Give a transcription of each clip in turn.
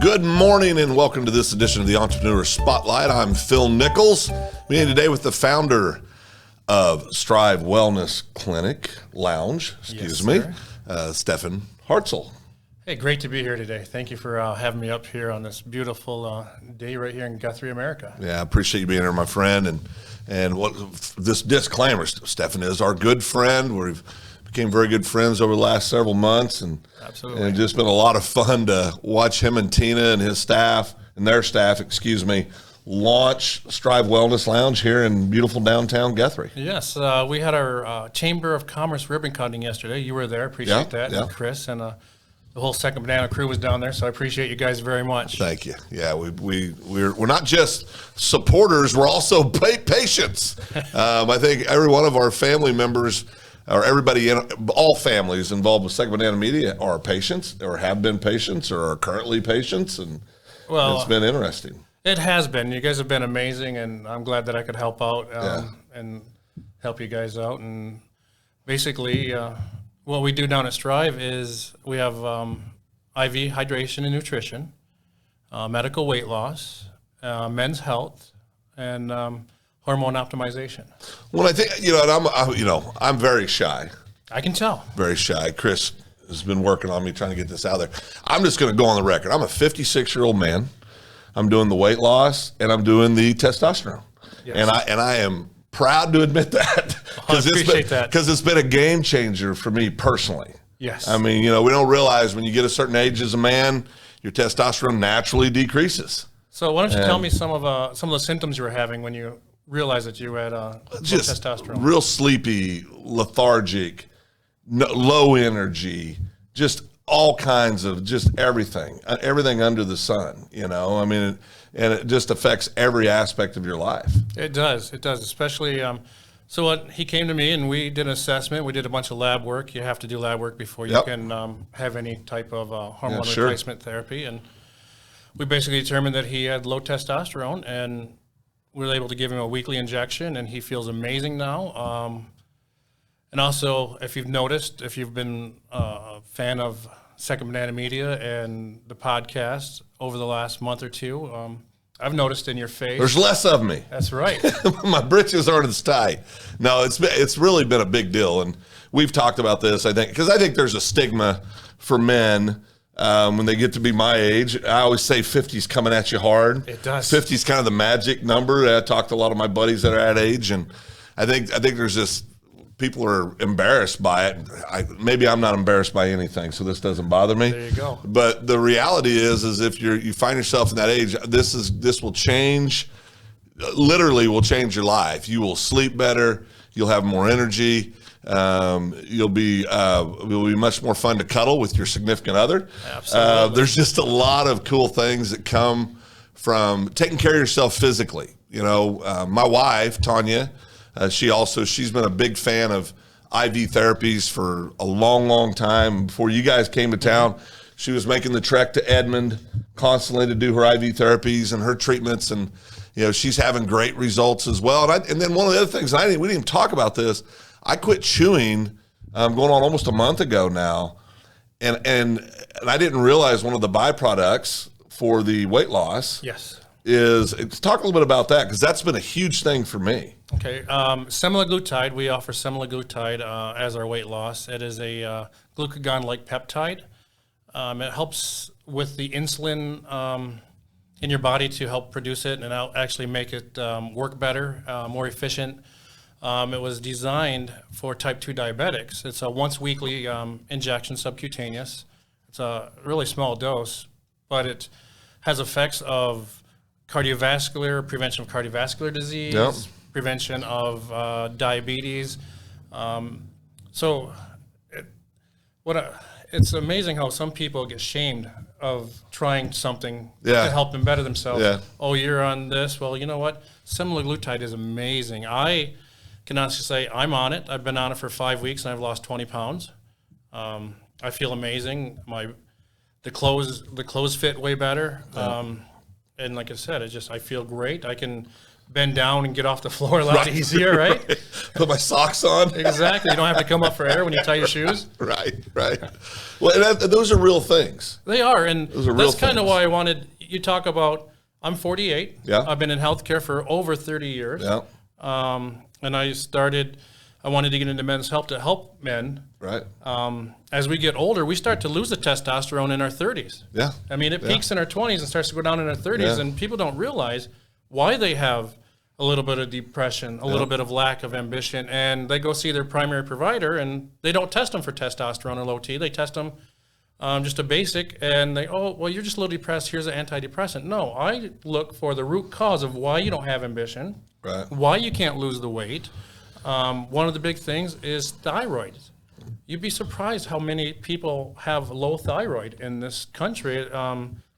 Good morning and welcome to this edition of the Entrepreneurship Spotlight. I'm Phil Nichols. Meeting today with the founder of Strive Wellness Clinic Lounge, Stefan Hartzell. Hey, great to be here today. Thank you for having me up here on this beautiful day right here in Guthrie, America. Yeah, I appreciate you being here, my friend. And what this disclaimer, Stefan is our good friend. We've became very good friends over the last several months, and absolutely, and it's just been a lot of fun to watch him and Tina and his staff and their staff, launch Strive Wellness Lounge here in beautiful downtown Guthrie. Yes, we had our Chamber of Commerce ribbon cutting yesterday. You were there. Appreciate that. Yeah. And Chris and the whole Second Banana crew was down there, so I appreciate you guys very much. Thank you. Yeah, we're not just supporters; we're also patients. I think every one of our family members, or everybody in all families involved with Second Banana Media, are patients, or have been patients, or are currently patients, and it's been interesting. It has been. You guys have been amazing, and I'm glad that I could help out and help you guys out. And basically, what we do down at Strive is we have IV hydration and nutrition, medical weight loss, men's health, and hormone optimization. Well, I think I'm very shy. I can tell. Very shy. Chris has been working on me trying to get this out there. I'm just going to go on the record. I'm a 56-year-old man. I'm doing the weight loss and I'm doing the testosterone, and I am proud to admit that because it's been a game changer for me personally. Yes. I mean, we don't realize when you get a certain age as a man, your testosterone naturally decreases. So why don't you tell me some of the symptoms you were having when you realized that you had just testosterone? Real sleepy, lethargic, low energy, just all kinds of just everything under the sun. I mean, and it just affects every aspect of your life. It does, especially. So he came to me and we did an assessment. We did a bunch of lab work. You have to do lab work before you can have any type of hormone replacement therapy. And we basically determined that he had low testosterone, and we were able to give him a weekly injection, and he feels amazing now. And also, if you've noticed, if you've been a fan of Second Banana Media and the podcast over the last month or two, I've noticed in your face. There's less of me. That's right. My britches aren't as tight. No, it's really been a big deal, and we've talked about this. I think there's a stigma for men when they get to be my age. I always say 50's coming at you hard. It does. 50's kind of the magic number. I talked to a lot of my buddies that are that age, and I think there's this. People are embarrassed by it. Maybe I'm not embarrassed by anything, so this doesn't bother me. There you go. But the reality is if you find yourself in that age, this will change. Literally, will change your life. You will sleep better. You'll have more energy. It'll be much more fun to cuddle with your significant other. Absolutely. There's just a lot of cool things that come from taking care of yourself physically. My wife Tanya. She's been a big fan of IV therapies for a long, long time. Before you guys came to town, she was making the trek to Edmond constantly to do her IV therapies and her treatments, and she's having great results as well. And then one of the other things, we didn't even talk about this. I quit chewing going on almost a month ago now, and I didn't realize one of the byproducts for the weight loss. Yes. Talk a little bit about that, because that's been a huge thing for me. Okay, semaglutide. We offer semaglutide as our weight loss. It is a glucagon-like peptide. It helps with the insulin in your body to help produce it and actually make it work better, more efficient. It was designed for type 2 diabetics. It's a once-weekly injection, subcutaneous. It's a really small dose, but it has effects of prevention of cardiovascular disease, prevention of diabetes. It's amazing how some people get shamed of trying something to help them better themselves. Yeah. Oh, you're on this. Well, you know what? Semaglutide is amazing. I can honestly say I'm on it. I've been on it for 5 weeks and I've lost 20 pounds. I feel amazing. The clothes fit way better. And like I said, I feel great. I can bend down and get off the floor a lot easier, right? Put my socks on. Exactly. You don't have to come up for air when you tie your shoes. Right. Well, and those are real things. They are, and Those are real that's kind of things. why I wanted you talk about. I'm 48. Yeah. I've been in healthcare for over 30 years. Yeah. And I wanted to get into men's health to help men. Right. As we get older, we start to lose the testosterone in our 30s. Yeah. I mean, it peaks in our 20s and starts to go down in our 30s, Yeah. and people don't realize why they have a little bit of depression, a little bit of lack of ambition, and they go see their primary provider, and they don't test them for testosterone or low T. They test them just a basic, and well, you're just a little depressed. Here's an antidepressant. No, I look for the root cause of why you don't have ambition, Right. why you can't lose the weight. One of the big things is thyroid. You'd be surprised how many people have low thyroid in this country.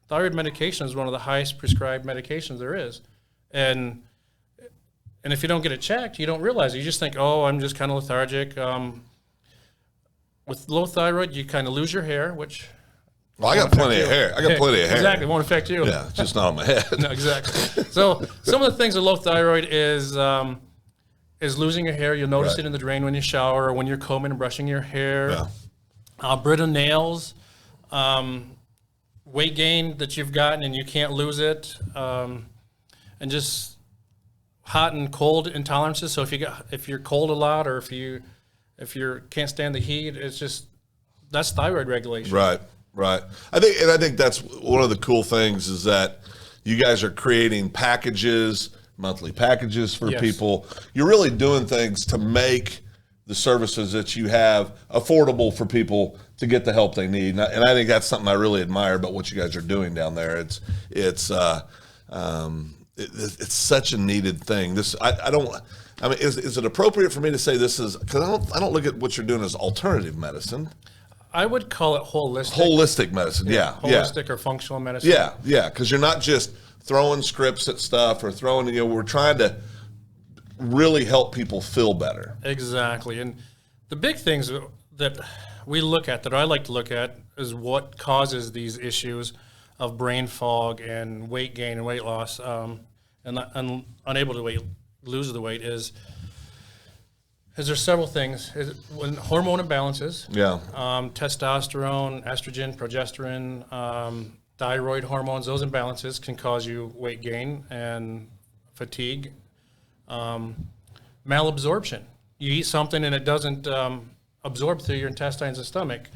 Thyroid medication is one of the highest prescribed medications there is. And if you don't get it checked, you don't realize it. You just think, oh, I'm just kind of lethargic. With low thyroid, you kind of lose your hair, which... Well, I got plenty of hair. Exactly, it won't affect you. Yeah, it's just not on my head. No, exactly. So some of the things with low thyroid is losing your hair. You'll notice Right. it in the drain when you shower or when you're combing and brushing your hair. Yeah. Brittle nails, weight gain that you've gotten and you can't lose it, and just hot and cold intolerances. So if you're cold a lot, or if you can't stand the heat, that's thyroid regulation. Right. I think that's one of the cool things is that you guys are creating monthly packages for Yes. people. You're really doing things to make the services that you have affordable for people to get the help they need. And I think that's something I really admire about what you guys are doing down there. It's such a needed thing. Is it appropriate for me to say this is, because I don't look at what you're doing as alternative medicine. I would call it holistic. Holistic medicine, yeah. Holistic or functional medicine. Yeah, because you're not just throwing scripts at stuff or we're trying to really help people feel better. Exactly. And the big things that we look at, that I like to look at, is what causes these issues of brain fog and weight gain and weight loss, and unable to lose the weight is there's several things. When hormone imbalances, testosterone, estrogen, progesterone, thyroid hormones, those imbalances can cause you weight gain and fatigue. Malabsorption. You eat something and it doesn't absorb through your intestines and stomach,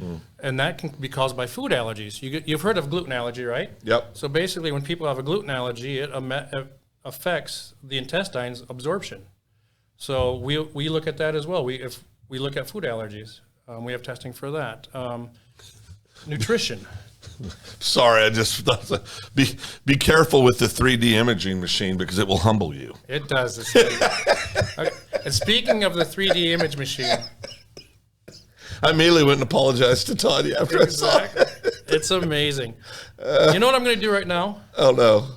and that can be caused by food allergies. You've heard of gluten allergy, right? Yep. So basically, when people have a gluten allergy, it affects the intestines absorption. So we look at that as well. If we look at food allergies, we have testing for that. Nutrition. Sorry, I just be careful with the 3D imaging machine because it will humble you. It does. Okay. And speaking of the 3D image machine, I immediately went and apologized to Tanya after I saw it. it's amazing. You know what I'm going to do right now? Oh no!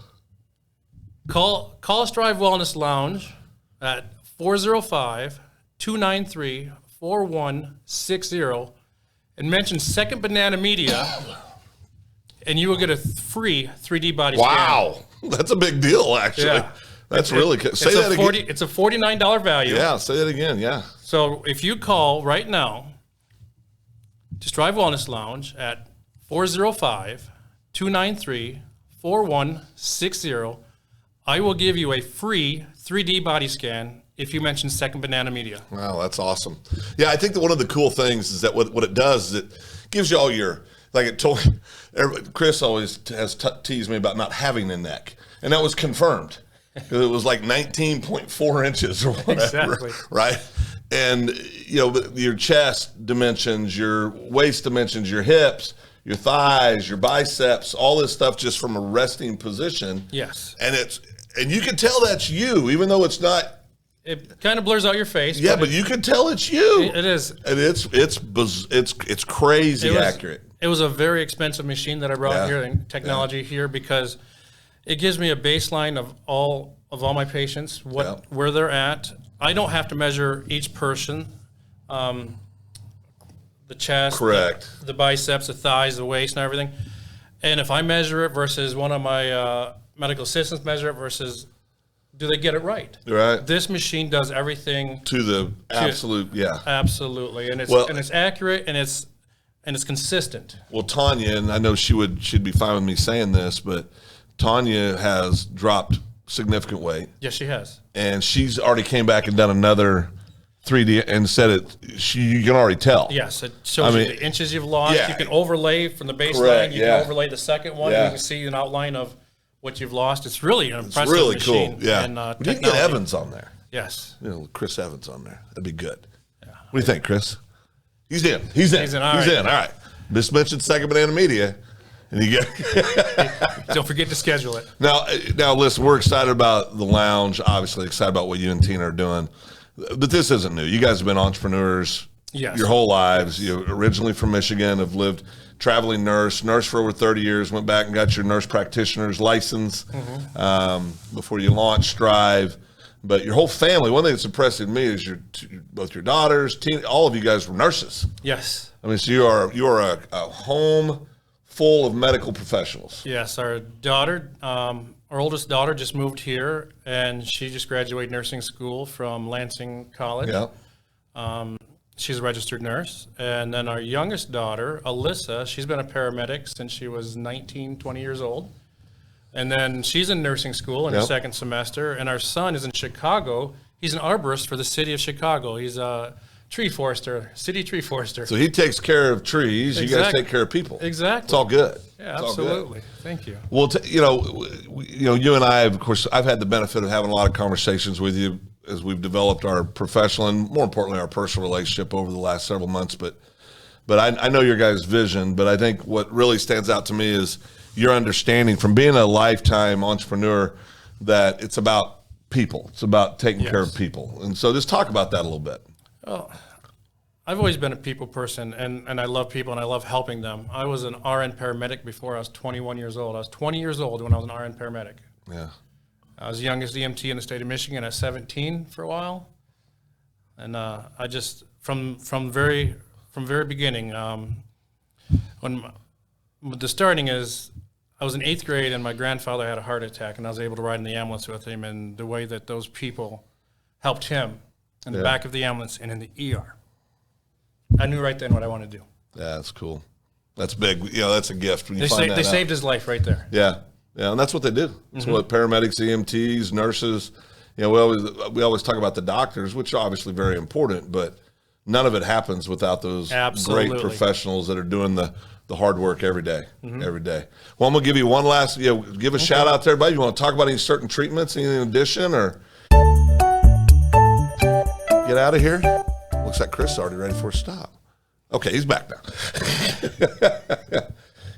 Call Strive Wellness Lounge at 405-293-4160 and mention Second Banana Media, and you will get a free 3D body scan. Wow, that's a big deal, actually. Yeah. That's really good. Say that again. It's a $49 value. Yeah, say that again. Yeah. So if you call right now to Strive Wellness Lounge at 405-293-4160, I will give you a free 3D body scan if you mention Second Banana Media. Wow, that's awesome. Yeah, I think that one of the cool things is that what it does is it gives you all your, like it told, Chris always has teased me about not having a neck, and that was confirmed. It was like 19.4 inches or whatever, Exactly. right? And, your chest dimensions, your waist dimensions, your hips, your thighs, your biceps, all this stuff just from a resting position. Yes. And you can tell that's you, even though it's not. It kind of blurs out your face. Yeah, but you can tell it's you. It is. And it's crazy accurate. It was a very expensive machine that I brought here, and technology here, because it gives me a baseline of all my patients, where they're at. I don't have to measure each person, the chest, Correct. the biceps, the thighs, the waist, and everything. And if I measure it versus one of my medical assistants measure it versus do they get it right? Right. This machine does everything To the absolute, absolutely, and it's accurate and it's consistent. Well, Tanya, and I know she'd be fine with me saying this, but Tanya has dropped significant weight. Yes, she has. And she's already came back and done another 3D and said you can already tell. Yes, it shows you the inches you've lost. Yeah. You can overlay from the baseline. Correct, You can overlay the second one. Yeah. You can see an outline of what you've lost. It's really an impressive really machine. cool. Yeah. And, we need to get Evans on there. Yes. Chris Evans on there. That'd be good. Yeah. What do you think, Chris? He's in. He's in. All right. Just mentioned Second Banana Media. And you get Don't forget to schedule it. Now, listen, we're excited about the lounge, obviously excited about what you and Tina are doing. But this isn't new. You guys have been entrepreneurs your whole lives. You originally from Michigan, have lived traveling nurse for over 30 years, went back and got your nurse practitioner's license before you launched Strive. But your whole family, one thing that's impressive to me is both your daughters, all of you guys were nurses. Yes. I mean, so you are a home full of medical professionals. Yes, our oldest daughter just moved here, and she just graduated nursing school from Lansing College. Yeah. She's a registered nurse. And then our youngest daughter, Alyssa, she's been a paramedic since she was 19, 20 years old. And then she's in nursing school in her second semester. And our son is in Chicago. He's an arborist for the city of Chicago. He's a tree forester, city tree forester. So he takes care of trees. Exactly. You guys take care of people. Exactly. It's all good. Yeah, absolutely. Thank you. Well, you and I, of course, I've had the benefit of having a lot of conversations with you as we've developed our professional and more importantly our personal relationship over the last several months. But I know your guys' vision. But I think what really stands out to me is your understanding from being a lifetime entrepreneur that it's about people. It's about taking care of people. And so just talk about that a little bit. Well, I've always been a people person, and I love people, and I love helping them. I was an RN paramedic before I was 21 years old. I was 20 years old when I was an RN paramedic. Yeah. I was the youngest EMT in the state of Michigan at 17 for a while. And I just, from very beginning, when the starting is, I was in 8th grade, and my grandfather had a heart attack, and I was able to ride in the ambulance with him, and the way that those people helped him in the back of the ambulance and in the ER. I knew right then what I wanted to do. Yeah, that's cool. That's big. That's a gift when you They saved his life right there. Yeah, and that's what they do. That's what paramedics, EMTs, nurses. We always talk about the doctors, which are obviously very important, but none of it happens without those great professionals that are doing the hard work every day. Every day. Well, I'm gonna give you one last. Give a shout out to everybody. You want to talk about any certain treatments, anything in addition, or get out of here? Looks like Chris is already ready for a stop. Okay, he's back now.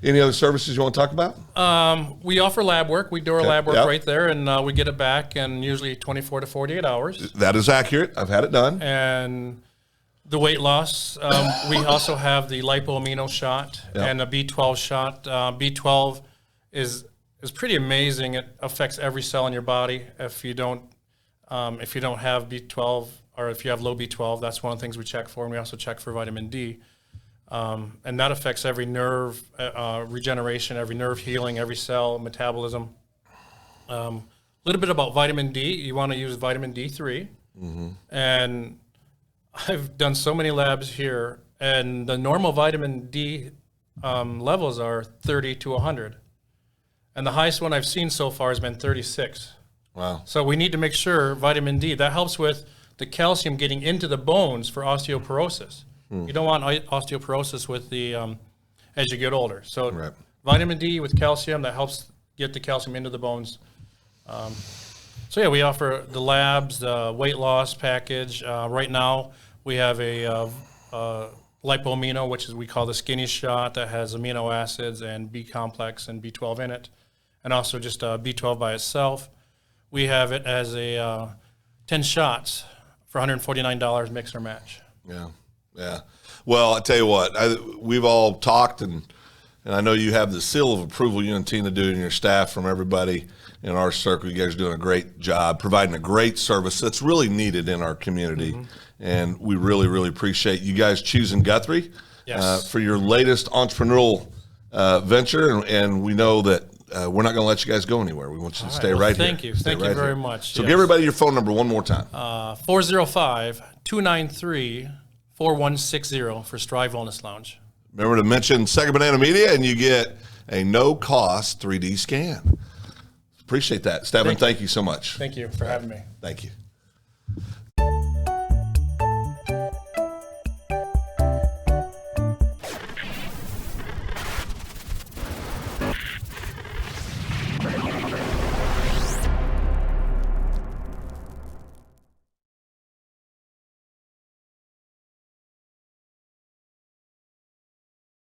Any other services you want to talk about? We offer lab work. We do our lab work right there, and we get it back in usually 24 to 48 hours. That is accurate. I've had it done. And the weight loss, we also have the lipoamino shot and a B12 shot. B12 is pretty amazing. It affects every cell in your body. If you don't have B12, or if you have low B12, that's one of the things we check for, and we also check for vitamin D. And that affects every nerve regeneration, every nerve healing, every cell metabolism. A little bit about vitamin D. You want to use vitamin D3. And I've done so many labs here, and the normal vitamin D levels are 30 to 100. And the highest one I've seen so far has been 36. Wow. So we need to make sure vitamin D, that helps with the calcium getting into the bones for osteoporosis. You don't want osteoporosis with as you get older. So vitamin D with calcium, that helps get the calcium into the bones. So we offer the labs, the weight loss package. Right now we have a lipoamino, which is we call the skinny shot, that has amino acids and B complex and B12 in it, and also just B12 by itself. We have it as a 10 shots for $149 mix or match. Yeah. Well, I tell you what, we've all talked, and I know you have the seal of approval, you and Tina do, and your staff, from everybody in our circle. You guys are doing a great job, providing a great service that's really needed in our community. And we really, really appreciate you guys choosing Guthrie for your latest entrepreneurial venture. And we know that we're not going to let you guys go anywhere. We want you to stay Well, right thank here. you. Stay Thank you right very here. much. So Yes. give everybody your phone number one more time. 405-293-4160 for Strive Wellness Lounge. Remember to mention Second Banana Media, and you get a no-cost 3D scan. Appreciate that. Stephen, thank you so much. Thank you for having me. Thank you.